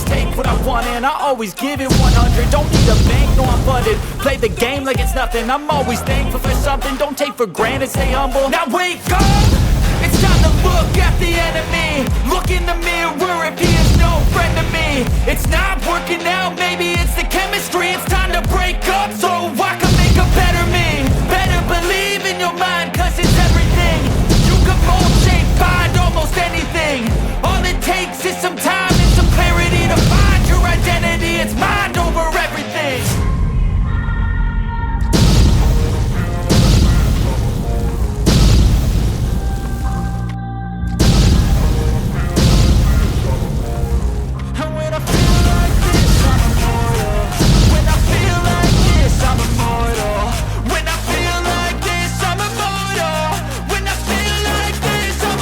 take what I want and I always give it 100. Don't need a bank, no I'm funded. Play the game like it's nothing. I'm always thankful for something. Don't take for granted, stay humble. Now wake up! It's time to look at the enemy. Look in the mirror if he is no friend to me. It's not working out, maybe it's the chemistry. It's time to break up so I can make a better me. Better believe in your mind, cause it's everything. You can mold, shape, find almost anything. All it takes is some time and some clarity to find your identity. It's mind over everything. And when I feel like this, I'm immortal. When I feel like this, I'm immortal. When I feel like this, I'm immortal. When I feel like this, I'm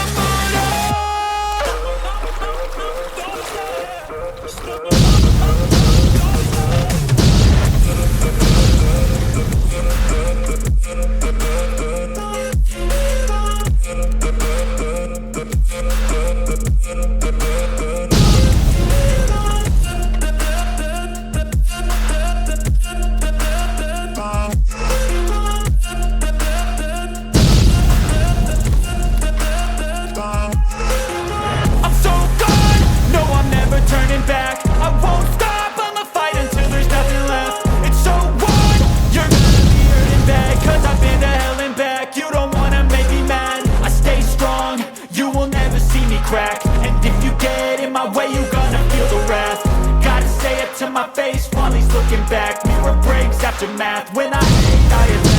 I'm so gone, no I'm never turning back. I won't stop, I'ma fight until there's nothing left. It's so what? You're gonna be hurting bad, cause I've been to hell and back. You don't wanna make me mad, I stay strong. You will never see me crack. And if you get in my way, you're gonna feel the wrath. Gotta say it to my face while he's looking back. Mirror breaks after math. When I hate, I attack.